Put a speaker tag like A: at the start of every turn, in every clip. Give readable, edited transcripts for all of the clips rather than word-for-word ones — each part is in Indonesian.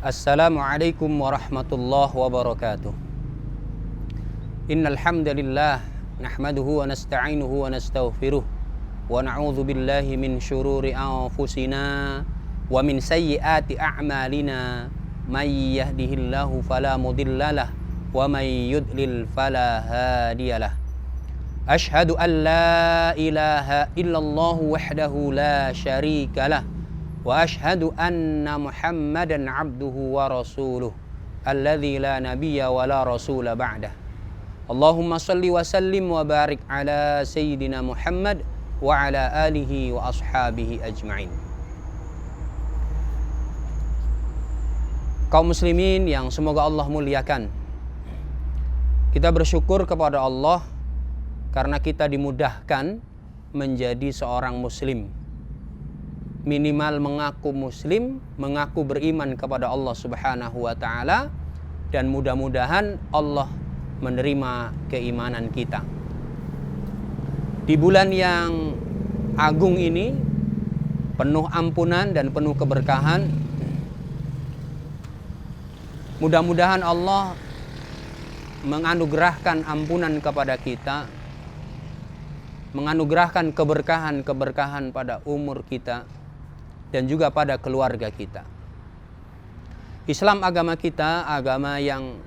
A: Assalamualaikum warahmatullahi wabarakatuh. Innal hamdalillah nahmaduhu wa nasta'inuhu wa nastaghfiruh wa na'udzu billahi min syururi anfusina wa min sayyiati a'malina may yahdihillahu fala mudhillalah wa may yudlil fala hadiyalah. Ashhadu an la ilaha illallah wahdahu la syarikalah wa ashhadu anna Muhammadan abduhu wa rasuluh alladzi la nabiyya wa la rasula ba'dah. Allahumma salli wa sallim wa barik ala sayyidina Muhammad wa ala alihi wa ashabihi ajma'in. Kaum muslimin yang semoga Allah muliakan, kita bersyukur kepada Allah karena kita dimudahkan menjadi seorang muslim. Minimal mengaku muslim, mengaku beriman kepada Allah Subhanahu wa ta'ala, dan mudah-mudahan Allah menerima keimanan kita. Di bulan yang agung ini, penuh ampunan dan penuh keberkahan, mudah-mudahan Allah menganugerahkan ampunan kepada kita, menganugerahkan keberkahan-keberkahan pada umur kita dan juga pada keluarga kita. Islam agama kita, agama yang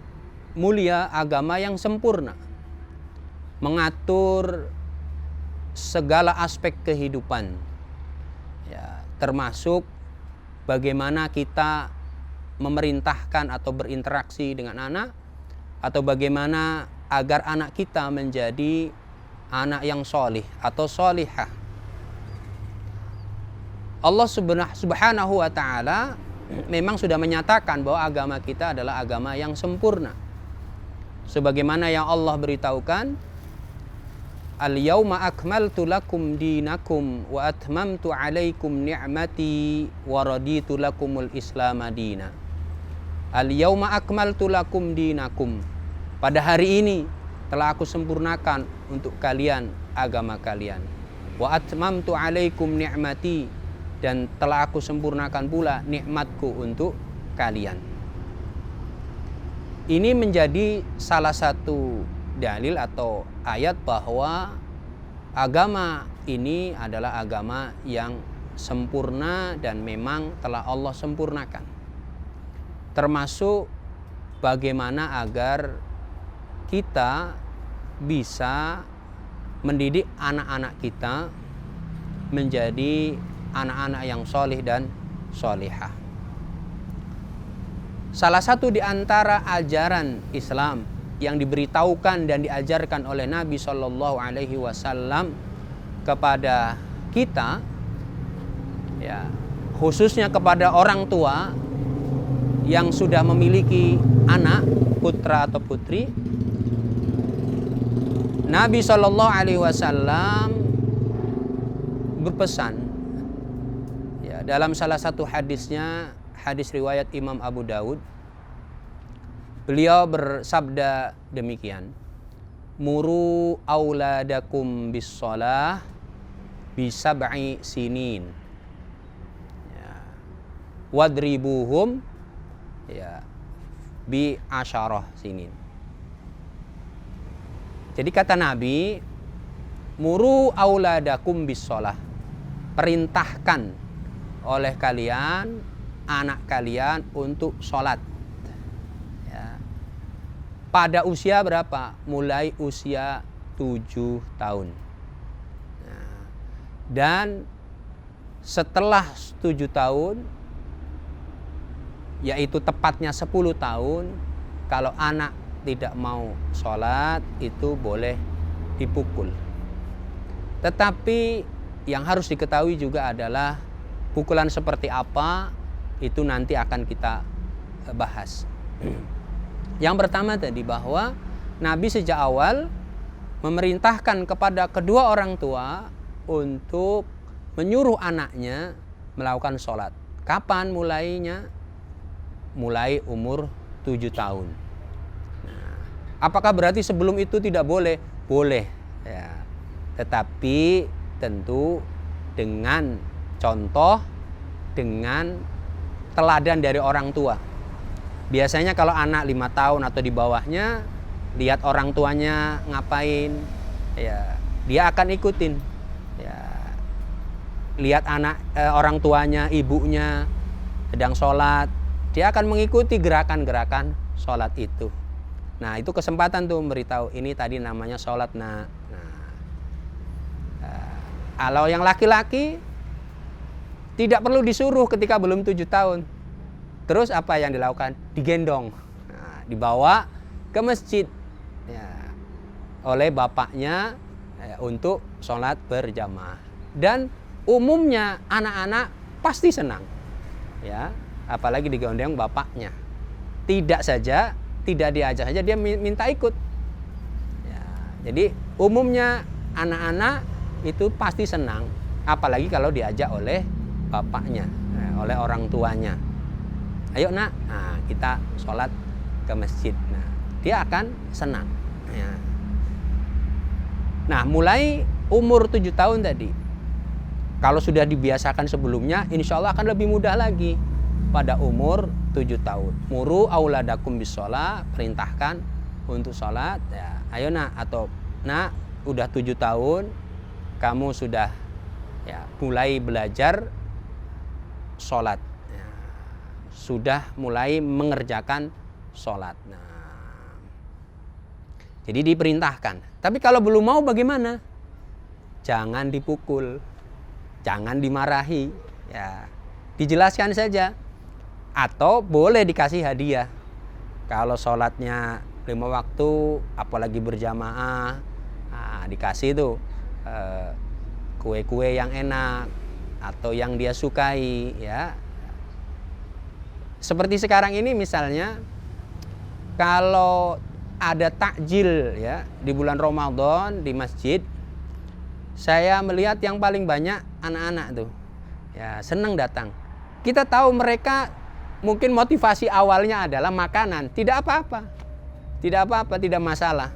A: mulia, agama yang sempurna, mengatur segala aspek kehidupan, ya, termasuk bagaimana kita memerintahkan atau berinteraksi dengan anak, atau bagaimana agar anak kita menjadi anak yang solih atau solihah. Allah Subhanahu wa ta'ala memang sudah menyatakan bahwa agama kita adalah agama yang sempurna. Sebagaimana yang Allah beritahukan, Al-yawma akmaltu lakum dinakum wa atmamtu alaikum ni'mati wa raditu lakumul islama dina. Al-yawma akmaltu lakum dinakum. Pada hari ini telah aku sempurnakan untuk kalian agama kalian. Wa atmamtu alaikum ni'mati, dan telah aku sempurnakan pula nikmatku untuk kalian. Ini menjadi salah satu dalil atau ayat bahwa agama ini adalah agama yang sempurna dan memang telah Allah sempurnakan. Termasuk bagaimana agar kita bisa mendidik anak-anak kita menjadi anak-anak yang solih dan solihah. Salah satu di antara ajaran Islam yang diberitahukan dan diajarkan oleh Nabi Shallallahu Alaihi Wasallam kepada kita, ya, khususnya kepada orang tua yang sudah memiliki anak, putra atau putri, Nabi Shallallahu Alaihi Wasallam berpesan, ya, dalam salah satu hadisnya, hadis riwayat Imam Abu Daud, beliau bersabda demikian: muru auladakum bis shalah bi sab'i sinin, ya, wadribuhum, ya, bi asyarah sinin. Jadi kata Nabi, muru auladakum bis shalah, perintahkan oleh kalian anak kalian untuk sholat, ya, pada usia berapa? Mulai usia 7 tahun. Nah, dan setelah 7 tahun, yaitu tepatnya 10 tahun, kalau anak tidak mau sholat itu boleh dipukul. Tetapi yang harus diketahui juga adalah pukulan seperti apa itu nanti akan kita bahas. Yang pertama tadi, bahwa Nabi sejak awal memerintahkan kepada kedua orang tua untuk menyuruh anaknya melakukan sholat. Kapan mulainya? Mulai umur 7 tahun. Nah, apakah berarti sebelum itu tidak boleh? Boleh, ya. Tetapi tentu dengan contoh, dengan teladan dari orang tua. Biasanya kalau anak 5 tahun atau di bawahnya lihat orang tuanya ngapain, ya dia akan ikutin. Ya, lihat orang tuanya, ibunya sedang sholat, dia akan mengikuti gerakan-gerakan sholat itu. Nah, itu kesempatan tuh memberitahu ini tadi namanya sholat. Nah, kalau yang laki-laki tidak perlu disuruh ketika belum 7 tahun. Terus apa yang dilakukan? Digendong, dibawa ke masjid ya, oleh bapaknya untuk sholat berjamaah. Dan umumnya anak-anak pasti senang, ya, apalagi digendong bapaknya. Tidak diajak saja dia minta ikut. Ya, jadi umumnya anak-anak itu pasti senang, apalagi kalau diajak oleh bapaknya, oleh orang tuanya. Ayo nak, kita sholat ke masjid. Nah, dia akan senang. Ya. Nah, mulai umur 7 tahun tadi, kalau sudah dibiasakan sebelumnya, insya Allah akan lebih mudah lagi pada umur 7 tahun. Muru auladakum bisolah, perintahkan untuk sholat. Ya, ayo nak, atau nak, udah 7 tahun, kamu sudah ya mulai belajar sholat. Sudah mulai mengerjakan sholat. Nah, jadi diperintahkan. Tapi kalau belum mau bagaimana? Jangan dipukul, jangan dimarahi, ya, dijelaskan saja. Atau boleh dikasih hadiah. Kalau sholatnya 5 waktu, apalagi berjamaah, dikasih tuh kue-kue yang enak atau yang dia sukai, ya. Seperti sekarang ini misalnya, kalau ada takjil ya di bulan Ramadan di masjid, saya melihat yang paling banyak anak-anak tuh ya senang datang. Kita tahu mereka mungkin motivasi awalnya adalah makanan, tidak apa-apa, tidak masalah,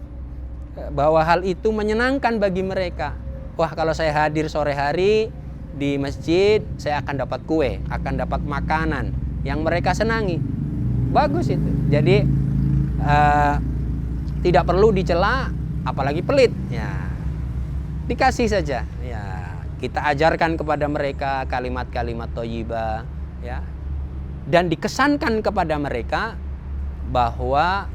A: bahwa hal itu menyenangkan bagi mereka. Wah, kalau saya hadir sore hari di masjid, saya akan dapat kue, akan dapat makanan yang mereka senangi. Bagus itu. Jadi tidak perlu dicela, apalagi pelit. Ya, dikasih saja. Ya, kita ajarkan kepada mereka kalimat-kalimat thayyibah, ya, dan dikesankan kepada mereka bahwa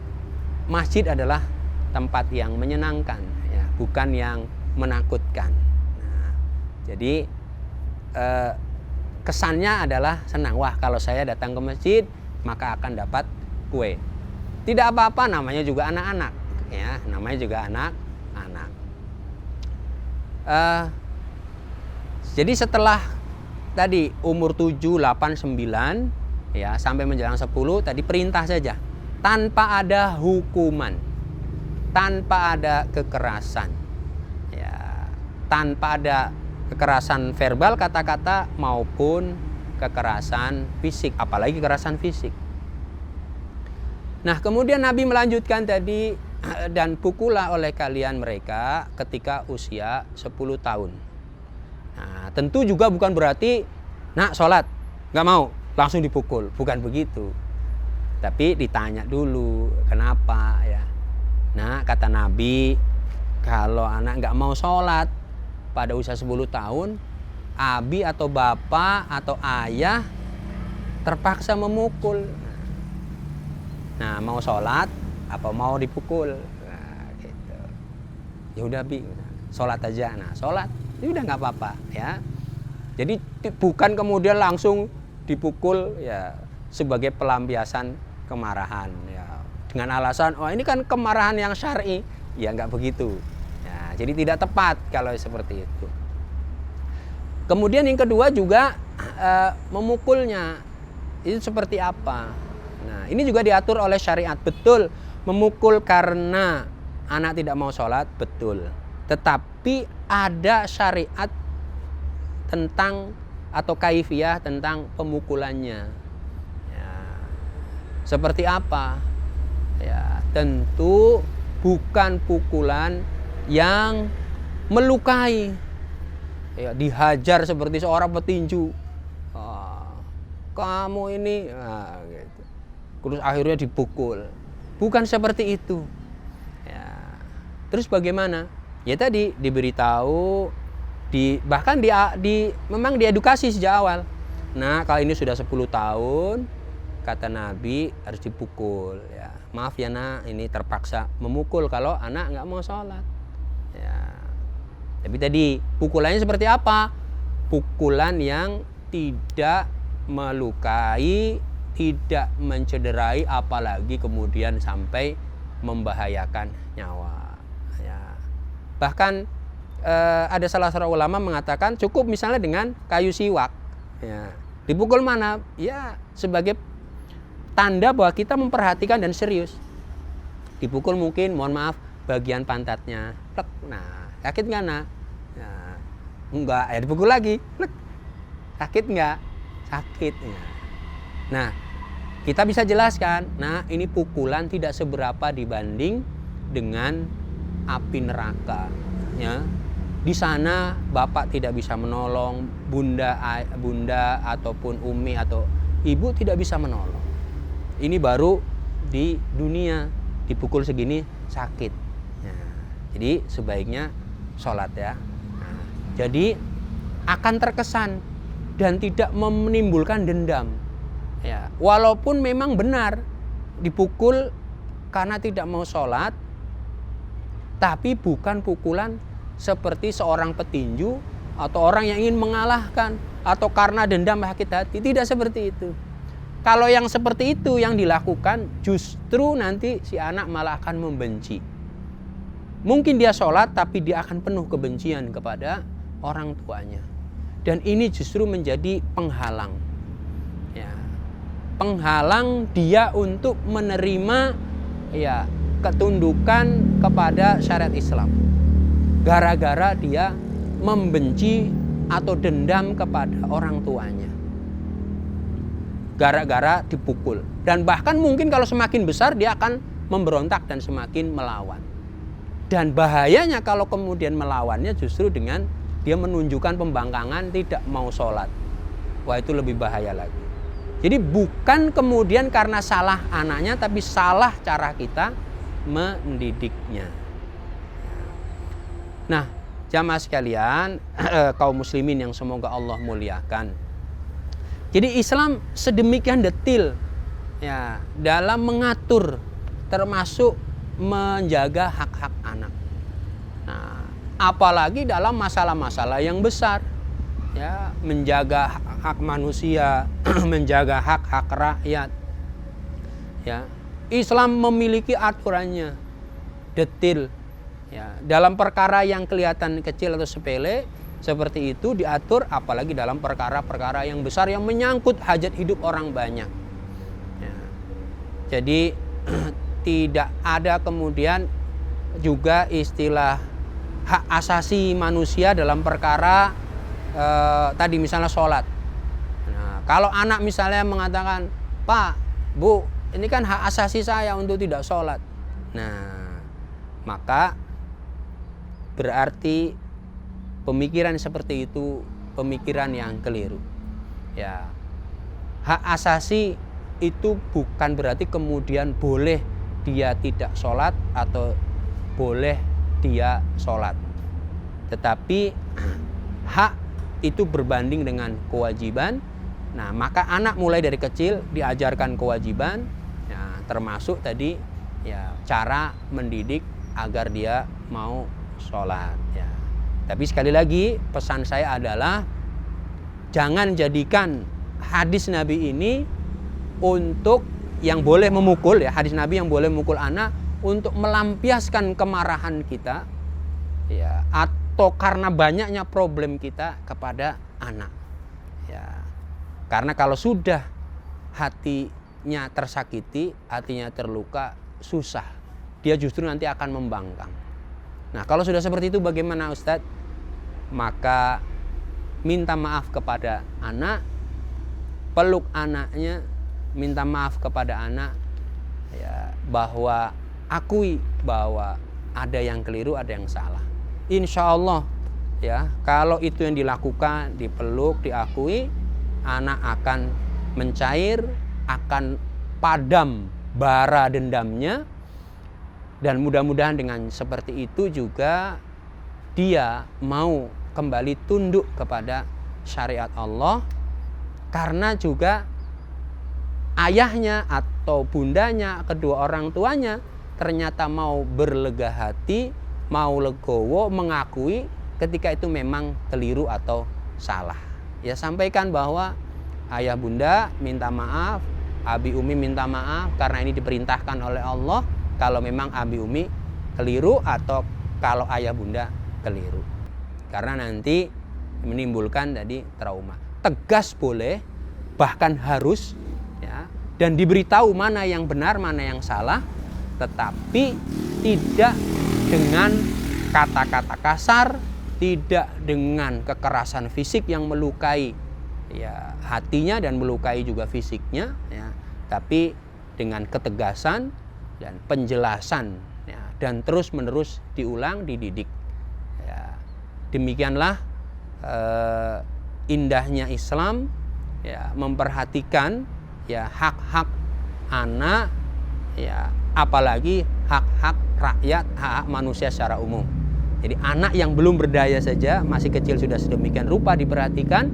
A: masjid adalah tempat yang menyenangkan, ya, bukan yang menakutkan. Nah, jadi kesannya adalah senang. Wah, kalau saya datang ke masjid maka akan dapat kue. Tidak apa-apa, namanya juga anak-anak, ya, namanya juga anak-anak. Jadi setelah tadi umur 7, 8, 9 ya sampai menjelang 10 tadi perintah saja, tanpa ada hukuman, tanpa ada kekerasan, ya, tanpa ada kekerasan verbal kata-kata maupun kekerasan fisik, apalagi kekerasan fisik. Nah, kemudian Nabi melanjutkan tadi, dan pukullah oleh kalian mereka ketika usia 10 tahun. Nah, tentu juga bukan berarti nak sholat nggak mau langsung dipukul, bukan begitu. Tapi ditanya dulu kenapa, ya. Nah, kata Nabi, kalau anak nggak mau sholat pada usia 10 tahun, abi atau bapak atau ayah terpaksa memukul. Nah, mau sholat apa mau dipukul? Nah, gitu. Ya udah bi, sholat aja. Nah, sholat, ya udah nggak apa-apa, ya. Jadi bukan kemudian langsung dipukul ya sebagai pelampiasan kemarahan, ya, dengan alasan oh ini kan kemarahan yang syar'i, ya nggak begitu. Ya, jadi tidak tepat kalau seperti itu. Kemudian yang kedua juga memukulnya itu seperti apa? Nah, ini juga diatur oleh syariat. Betul, memukul karena anak tidak mau sholat, betul. Tetapi ada syariat tentang atau kaifiyah tentang pemukulannya. Ya, seperti apa? Ya, tentu bukan pukulan yang melukai. Ya, dihajar seperti seorang petinju. Kamu ini, gitu. terus akhirnya dipukul. Bukan seperti itu. Ya. Terus bagaimana? Ya tadi diberitahu, bahkan memang diedukasi sejak awal. Nah, kalau ini sudah 10 tahun, kata Nabi harus dipukul. Ya. Maaf ya nak, ini terpaksa memukul kalau anak nggak mau sholat. Ya. Tapi tadi pukulannya seperti apa? Pukulan yang tidak melukai, tidak mencederai, apalagi kemudian sampai membahayakan nyawa. Ya. Bahkan ada salah seorang ulama mengatakan cukup misalnya dengan kayu siwak. Ya. Dipukul mana? Ya sebagai tanda bahwa kita memperhatikan dan serius. Dipukul mungkin, mohon maaf, bagian pantatnya. Plek. Nah, sakit nggak nak? Ya. Enggak, ya dipukul lagi. Plek. Sakit nggak? Sakit. Ya. Nah, kita bisa jelaskan, nah ini pukulan tidak seberapa dibanding dengan api neraka. Ya. Di sana bapak tidak bisa menolong, bunda ataupun umi atau ibu tidak bisa menolong. Ini baru di dunia dipukul segini sakit. Nah, jadi sebaiknya sholat ya. Nah, jadi akan terkesan dan tidak menimbulkan dendam. Ya, walaupun memang benar dipukul karena tidak mau sholat, tapi bukan pukulan seperti seorang petinju atau orang yang ingin mengalahkan atau karena dendam sakit hati. Tidak seperti itu. Kalau yang seperti itu yang dilakukan, justru nanti si anak malah akan membenci. Mungkin dia sholat tapi dia akan penuh kebencian kepada orang tuanya. Dan ini justru menjadi penghalang. Ya. Penghalang dia untuk menerima ya ketundukan kepada syariat Islam. Gara-gara dia membenci atau dendam kepada orang tuanya. Gara-gara dipukul. Dan bahkan mungkin kalau semakin besar dia akan memberontak dan semakin melawan. Dan bahayanya kalau kemudian melawannya justru dengan dia menunjukkan pembangkangan, tidak mau sholat. Wah, itu lebih bahaya lagi. Jadi bukan kemudian karena salah anaknya, tapi salah cara kita mendidiknya. Nah, jamaah sekalian, kaum muslimin yang semoga Allah muliakan. Jadi Islam sedemikian detil ya dalam mengatur, termasuk menjaga hak-hak anak. Nah, apalagi dalam masalah-masalah yang besar, ya, menjaga hak manusia, menjaga hak-hak rakyat. Ya, Islam memiliki aturannya detil. Ya, dalam perkara yang kelihatan kecil atau sepele seperti itu diatur, apalagi dalam perkara-perkara yang besar yang menyangkut hajat hidup orang banyak. Ya. Jadi tidak ada kemudian juga istilah hak asasi manusia dalam perkara tadi misalnya sholat. Nah, kalau anak misalnya mengatakan, Pak, Bu, ini kan hak asasi saya untuk tidak sholat. Nah, maka berarti pemikiran seperti itu pemikiran yang keliru. Ya, hak asasi itu bukan berarti kemudian boleh dia tidak sholat atau boleh dia sholat. Tetapi hak itu berbanding dengan kewajiban. Nah, maka anak mulai dari kecil diajarkan kewajiban, ya, termasuk tadi ya cara mendidik agar dia mau sholat. Ya. Tapi sekali lagi pesan saya adalah jangan jadikan hadis Nabi ini untuk yang boleh memukul, ya, hadis Nabi yang boleh memukul anak untuk melampiaskan kemarahan kita, ya, atau karena banyaknya problem kita kepada anak. Ya. Karena kalau sudah hatinya tersakiti, hatinya terluka, susah. Dia justru nanti akan membangkang. Nah, kalau sudah seperti itu bagaimana Ustadz? Maka minta maaf kepada anak, peluk anaknya, minta maaf kepada anak, ya, bahwa akui bahwa ada yang keliru, ada yang salah. Insya Allah, ya, kalau itu yang dilakukan, dipeluk, diakui, anak akan mencair, akan padam bara dendamnya, dan mudah-mudahan dengan seperti itu juga dia mau kembali tunduk kepada syariat Allah, karena juga ayahnya atau bundanya, kedua orang tuanya ternyata mau berlega hati, mau legowo, mengakui ketika itu memang keliru atau salah. Ya, sampaikan bahwa ayah bunda minta maaf, abi umi minta maaf, karena ini diperintahkan oleh Allah. Kalau memang abi umi keliru atau kalau ayah bunda keliru, karena nanti menimbulkan tadi trauma. Tegas boleh, bahkan harus, ya, dan diberitahu mana yang benar, mana yang salah, tetapi tidak dengan kata-kata kasar, tidak dengan kekerasan fisik yang melukai ya hatinya dan melukai juga fisiknya, ya, tapi dengan ketegasan dan penjelasan, ya, dan terus-menerus diulang, dididik. Ya, demikianlah indahnya Islam, ya, memperhatikan ya hak-hak anak, ya, apalagi hak-hak rakyat, hak-hak manusia secara umum. Jadi anak yang belum berdaya saja, masih kecil sudah sedemikian rupa diperhatikan,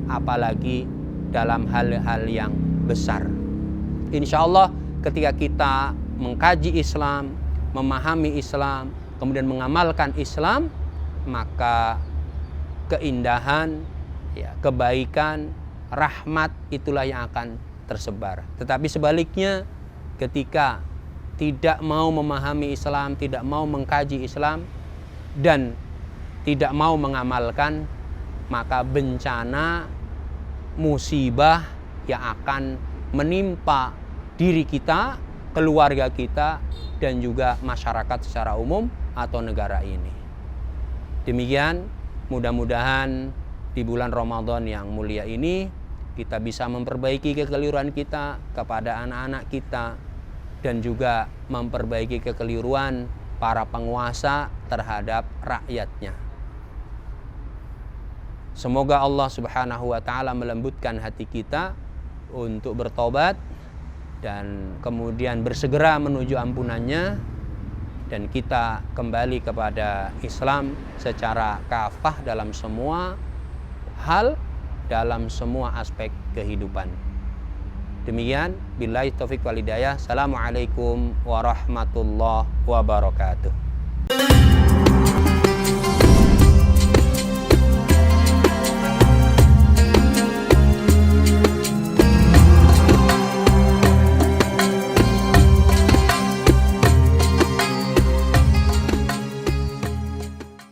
A: apalagi dalam hal-hal yang besar. Insya Allah ketika kita mengkaji Islam, memahami Islam, kemudian mengamalkan Islam, maka keindahan, ya, kebaikan, rahmat itulah yang akan tersebar. Tetapi sebaliknya, ketika tidak mau memahami Islam, tidak mau mengkaji Islam, dan tidak mau mengamalkan, maka bencana, musibah yang akan menimpa diri kita, keluarga kita, dan juga masyarakat secara umum atau negara ini. Demikian, mudah-mudahan di bulan Ramadan yang mulia ini kita bisa memperbaiki kekeliruan kita kepada anak-anak kita, dan juga memperbaiki kekeliruan para penguasa terhadap rakyatnya. Semoga Allah Subhanahu wa taala melembutkan hati kita untuk bertobat dan kemudian bersegera menuju ampunannya, dan kita kembali kepada Islam secara kafah dalam semua hal, dalam semua aspek kehidupan. Demikian, billahi taufik wal hidayah. Assalamualaikum warahmatullahi wabarakatuh.